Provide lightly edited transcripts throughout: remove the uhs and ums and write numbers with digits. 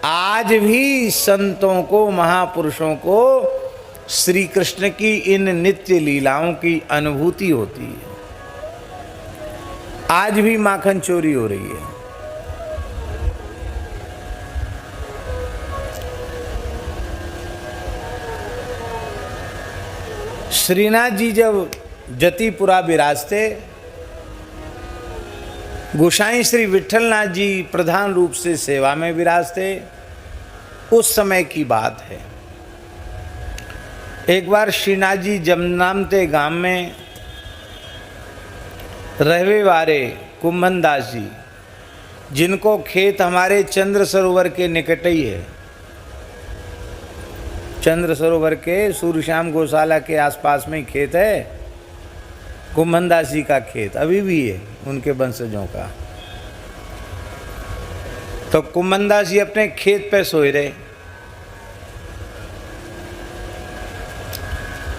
आज भी संतों को, महापुरुषों को श्री कृष्ण की इन नित्य लीलाओं की अनुभूति होती है। आज भी माखन चोरी हो रही है। श्रीनाथ जी जब जतिपुरा विराजते, गोसाई श्री विट्ठलनाथ जी प्रधान रूप से सेवा में विराजते, उस समय की बात है। एक बार श्रीनाथ जी जमनामते गांव में रहवे वाले कुंभनदास जी, जिनको खेत हमारे चंद्र सरोवर के निकट ही है, चंद्र सरोवर के सूर्यश्याम गौशाला के आसपास में ही खेत है, कुंभनदास जी का खेत अभी भी है उनके वंशजों का। तो कुंभनदास जी अपने खेत पे सोए रहे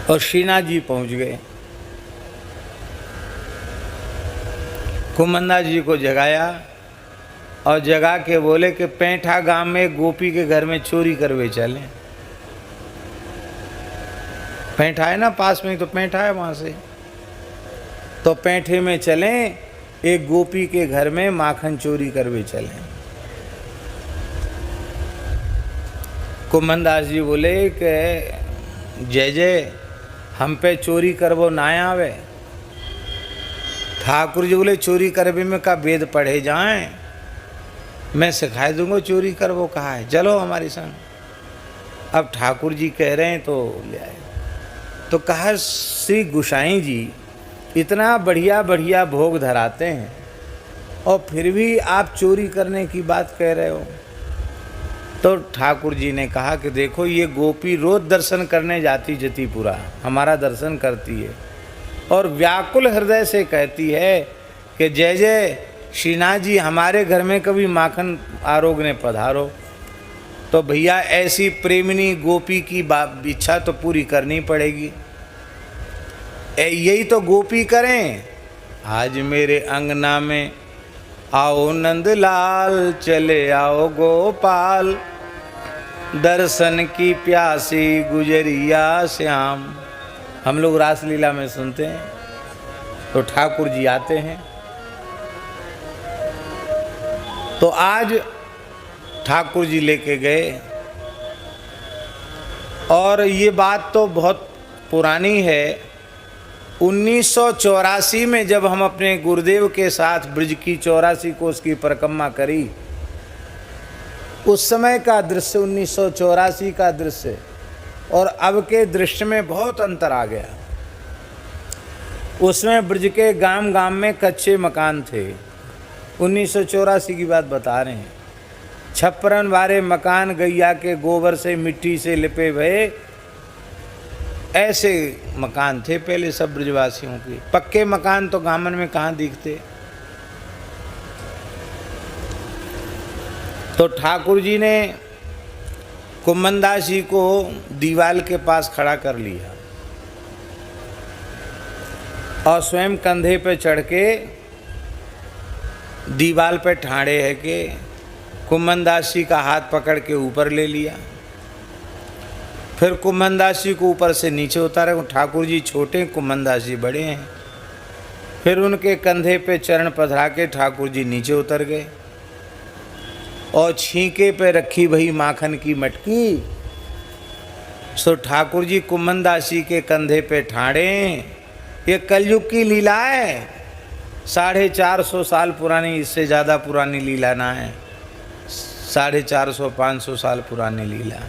और श्रीनाथ जी पहुंच गए। कुंभनदास जी को जगाया और जगा के बोले कि पैंठा गांव में गोपी के घर में चोरी करवे चलें। पैंठा है ना पास में, तो पैंठा है वहाँ से, तो पैंठे में चलें, एक गोपी के घर में माखन चोरी करवे चलें। कुंभनदास जी बोले कि जय जय, हम पे चोरी करवो ना आवे। ठाकुर जी बोले चोरी करवे में का वेद पढ़े जाएं, मैं सिखा दूंगा चोरी करवो कहा है, चलो हमारे संग। अब ठाकुर जी कह रहे हैं तो ले आए। तो कहा श्री गोसाई जी इतना बढ़िया बढ़िया भोग धराते हैं और फिर भी आप चोरी करने की बात कह रहे हो। तो ठाकुर जी ने कहा कि देखो ये गोपी रोज दर्शन करने जाती जतिपुरा, हमारा दर्शन करती है और व्याकुल हृदय से कहती है कि जय जय श्रीनाथ जी, हमारे घर में कभी माखन आरोगने पधारो। तो भैया ऐसी प्रेमिनी गोपी की इच्छा तो पूरी करनी पड़ेगी। यही तो गोपी करें। आज मेरे अंगना में आओ नंदलाल, चले आओ गोपाल, दर्शन की प्यासी गुजरिया श्याम। हम लोग रासलीला में सुनते हैं, तो ठाकुर जी आते हैं। तो आज ठाकुर जी लेके गए और ये बात तो बहुत पुरानी है। 1984 में जब हम अपने गुरुदेव के साथ ब्रज की 84 कोस की परिक्रमा करी, उस समय का दृश्य, 1984 का दृश्य और अब के दृश्य में बहुत अंतर आ गया। उसमें ब्रज के गांव गांव में कच्चे मकान थे। 1984 की बात बता रहे हैं। छप्परन वाले मकान गैया के गोबर से, मिट्टी से लिपे हुए ऐसे मकान थे पहले सब ब्रजवासियों के। पक्के मकान तो गामन में कहाँ दिखते। तो ठाकुर जी ने कुंभनदास जी को दीवाल के पास खड़ा कर लिया और स्वयं कंधे पे चढ़ के दीवाल पे ठाड़े है के कुंभनदास जी का हाथ पकड़ के ऊपर ले लिया। फिर कुंभनदास जी को ऊपर से नीचे उतारे। ठाकुर जी छोटे, कुंभनदास जी बड़े हैं। फिर उनके कंधे पे चरण पधरा के ठाकुर जी नीचे उतर गए और छींके पे रखी भई माखन की मटकी, सो ठाकुर जी कुंभनदास जी के कंधे पे ठाड़े। ये कलयुग की लीला है, 450 साल पुरानी, इससे ज़्यादा पुरानी लीला ना है। 450-500 साल पुरानी लीला।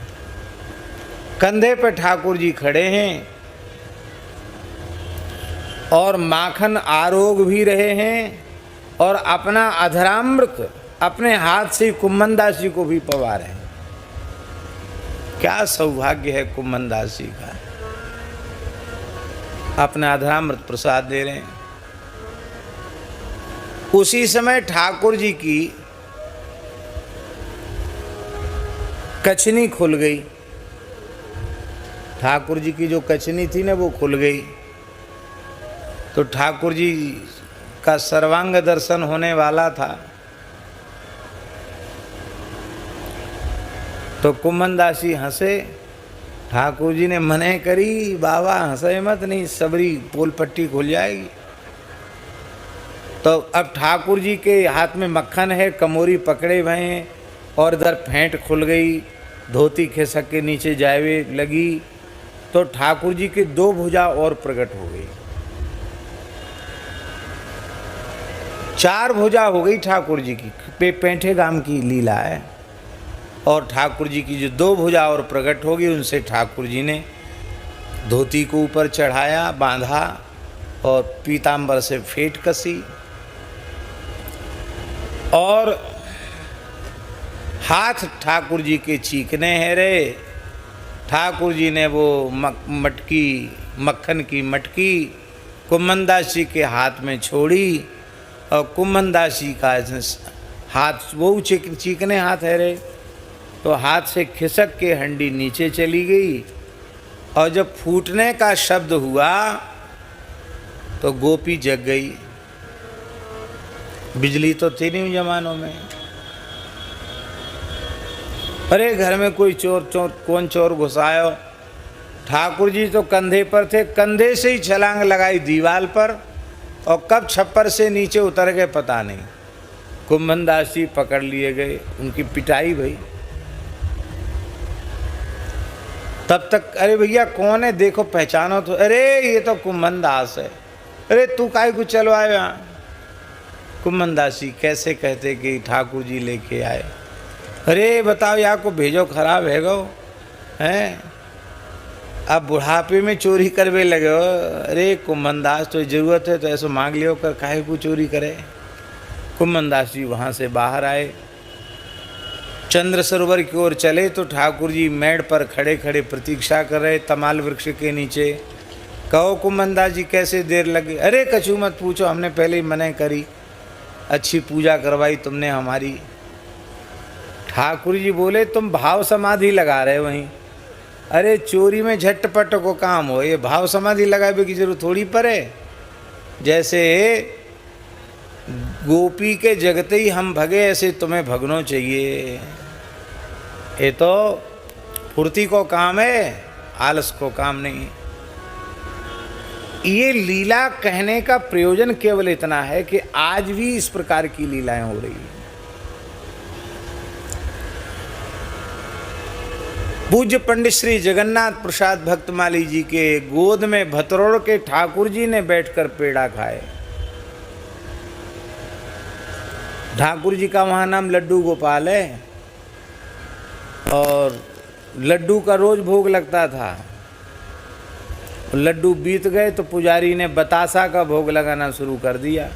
कंधे पे ठाकुर जी खड़े हैं और माखन आरोग भी रहे हैं और अपना अधरामृत अपने हाथ से कुंभनदास जी को भी पवा रहे हैं। क्या सौभाग्य है कुंभनदास जी का, अपना अधरामृत प्रसाद दे रहे हैं। उसी समय ठाकुर जी की कछनी खुल गई। ठाकुर जी की जो कछनी थी ना वो खुल गई। तो ठाकुर जी का सर्वांग दर्शन होने वाला था। तो कुम्भनदास जी हंसे। ठाकुर जी ने मने करी, बाबा हंसे मत, नहीं सबरी पोल पट्टी खुल जाएगी। तो अब ठाकुर जी के हाथ में मक्खन है, कमोरी पकड़े हुए हैं, और इधर फेंट खुल गई, धोती खिसक के नीचे जाए लगी। तो ठाकुर जी की 2 भुजा और प्रकट हो गई, 4 भुजा हो गई ठाकुर जी की। पैंठे गाम की लीला है। और ठाकुर जी की जो 2 भुजा और प्रकट होगी, उनसे ठाकुर जी ने धोती को ऊपर चढ़ाया, बांधा और पीताम्बर से फेंट कसी, और हाथ ठाकुर जी के चीकने हैं रे। ठाकुर जी ने वो मटकी, मक्खन की मटकी कुम्भनदास जी के हाथ में छोड़ी, और कुम्भनदास जी का हाथ, वो चीकने हाथ है रे, तो हाथ से खिसक के हंडी नीचे चली गई। और जब फूटने का शब्द हुआ तो गोपी जग गई। बिजली तो थी नहीं जमानों में। अरे घर में कोई कौन चोर घुसायो। ठाकुर जी तो कंधे पर थे, कंधे से ही छलांग लगाई दीवार पर, और कब छप्पर से नीचे उतर गए पता नहीं। कुम्भनदास जी पकड़ लिए गए, उनकी पिटाई भई। तब तक अरे भैया कौन है, देखो पहचानो तो। अरे ये तो कुम्भनदास है। अरे तू काहे को चलवाए यहाँ। कुम्भनदास जी कैसे कहते कि ठाकुर जी लेके आए। अरे बताओ यहाँ को भेजो, खराब है गो हैं, अब बुढ़ापे में चोरी करवे लगे हो। अरे कुम्भनदास तो ज़रूरत है तो ऐसा मांग लियो, कर काहे को चोरी करे। कुम्भनदास जी वहाँ से बाहर आए, चंद्र सरोवर की ओर चले तो ठाकुर जी मेड़ पर खड़े खड़े प्रतीक्षा कर रहे, तमाल वृक्ष के नीचे। कहो कुम्भनदास जी कैसे देर लगी। अरे कछु मत पूछो, हमने पहले ही मना करी, अच्छी पूजा करवाई तुमने हमारी। ठाकुर जी बोले तुम भाव समाधि लगा रहे वहीं। अरे चोरी में झटपट को काम हो, ये भाव समाधि लगावे की जरूरत थोड़ी पड़े। जैसे गोपी के जगते ही हम भगे, ऐसे तुम्हें भगनो चाहिए। ये तो फुर्ती को काम है, आलस को काम नहीं। ये लीला कहने का प्रयोजन केवल इतना है कि आज भी इस प्रकार की लीलाएं हो रही हैं। पूज्य पंडित श्री जगन्नाथ प्रसाद भक्तमाली जी के गोद में भतरोड़ के ठाकुर जी ने बैठकर पेड़ा खाए। ठाकुर जी का वहाँ नाम लड्डू गोपाल है, और लड्डू का रोज भोग लगता था। लड्डू बीत गए तो पुजारी ने बतासा का भोग लगाना शुरू कर दिया।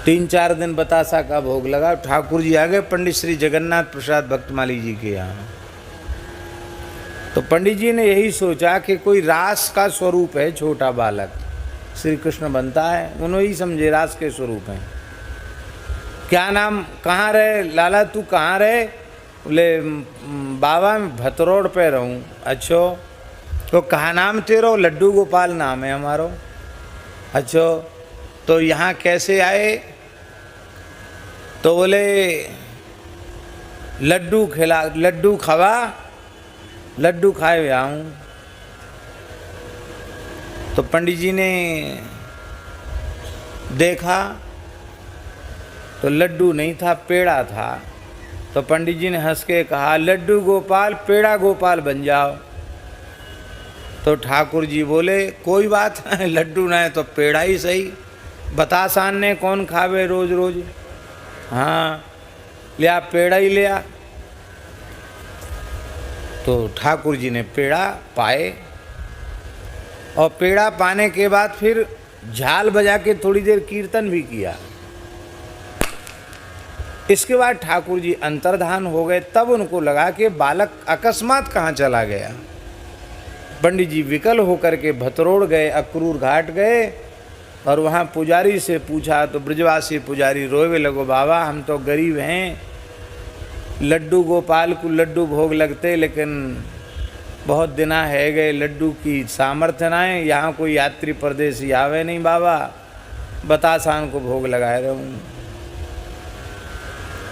3-4 दिन बतासा का भोग लगा। ठाकुर जी आ गए पंडित श्री जगन्नाथ प्रसाद भक्तमाली जी के यहाँ। तो पंडित जी ने यही सोचा कि कोई रास का स्वरूप है, छोटा बालक श्री कृष्ण बनता है, उन्होंने ही समझे रास के स्वरूप हैं। क्या नाम, कहाँ रहे लाला, तू कहाँ रहे। बोले बाबा मैं भतरोड़ पे रहूँ। अच्छो, तो कहाँ नाम तेरो। लड्डू गोपाल नाम है हमारो। अच्छो, तो यहाँ कैसे आए। तो बोले लड्डू खिला, लड्डू खवा, लड्डू खाए आऊँ। तो पंडित जी ने देखा तो लड्डू नहीं था, पेड़ा था। तो पंडित जी ने हंस के कहा लड्डू गोपाल पेड़ा गोपाल बन जाओ। तो ठाकुर जी बोले कोई बात नहीं, लड्डू ना है तो पेड़ा ही सही। बतासान ने कौन खावे रोज रोज। हाँ लिया, पेड़ा ही लिया। तो ठाकुर जी ने पेड़ा पाए, और पेड़ा पाने के बाद फिर झाल बजा के थोड़ी देर कीर्तन भी किया। इसके बाद ठाकुर जी अंतर्धान हो गए। तब उनको लगा कि बालक अकस्मात कहाँ चला गया। पंडित जी विकल होकर के भतरोड़ गए, अक्रूर घाट गए, और वहाँ पुजारी से पूछा तो ब्रजवासी पुजारी रोवे लगो, बाबा हम तो गरीब हैं, लड्डू गोपाल को लड्डू भोग लगते, लेकिन बहुत दिना है गए, लड्डू की सामर्थ्य ना है, यहाँ कोई यात्री परदेसी आवे नहीं बाबा, बतासान को भोग लगाए रहूँ।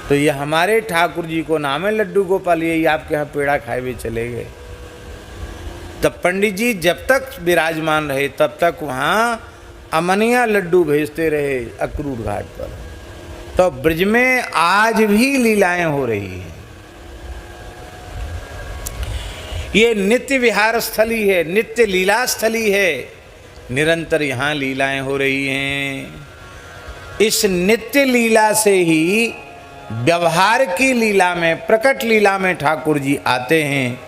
तो ये हमारे ठाकुर जी को नाम है लड्डू गोपाल, यही आपके यहाँ पेड़ा खाए हुए चले गए। तब पंडित जी जब तक विराजमान रहे तब तक वहाँ अमनिया लड्डू भेजते रहे अक्रूर घाट पर। तो ब्रज में आज भी लीलाएं हो रही हैं। ये नित्य विहार स्थली है, नित्य लीला स्थली है, निरंतर यहाँ लीलाएं हो रही हैं। इस नित्य लीला से ही व्यवहार की लीला में, प्रकट लीला में ठाकुर जी आते हैं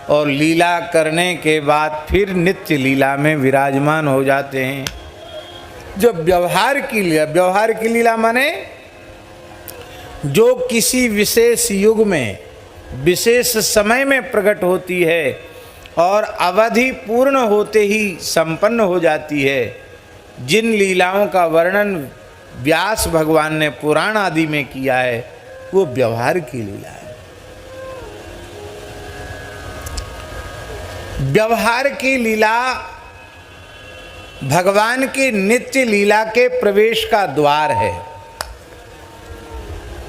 और लीला करने के बाद फिर नित्य लीला में विराजमान हो जाते हैं। जो व्यवहार की लीला माने जो किसी विशेष युग में, विशेष समय में प्रकट होती है और अवधि पूर्ण होते ही संपन्न हो जाती है। जिन लीलाओं का वर्णन व्यास भगवान ने पुराण आदि में किया है वो व्यवहार की लीला है। व्यवहार की लीला भगवान की नित्य लीला के प्रवेश का द्वार है।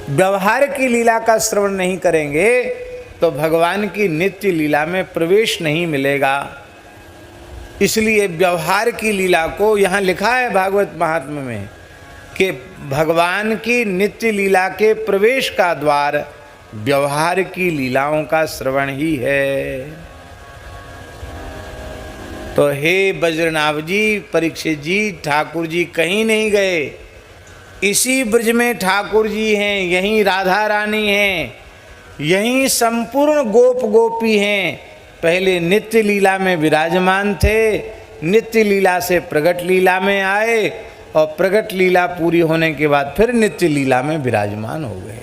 व्यवहार की लीला का श्रवण नहीं करेंगे तो भगवान की नित्य लीला में प्रवेश नहीं मिलेगा। इसलिए व्यवहार की लीला को यहाँ लिखा है भागवत महात्म्य में कि भगवान की नित्य लीला के प्रवेश का द्वार व्यवहार की लीलाओं का श्रवण ही है। तो हे बज्रनाभ जी, परीक्षित जी, ठाकुर जी कहीं नहीं गए, इसी ब्रज में ठाकुर जी हैं, यहीं राधा रानी हैं, यहीं संपूर्ण गोप गोपी हैं। पहले नित्य लीला में विराजमान थे, नित्य लीला से प्रगट लीला में आए और प्रगट लीला पूरी होने के बाद फिर नित्य लीला में विराजमान हो गए।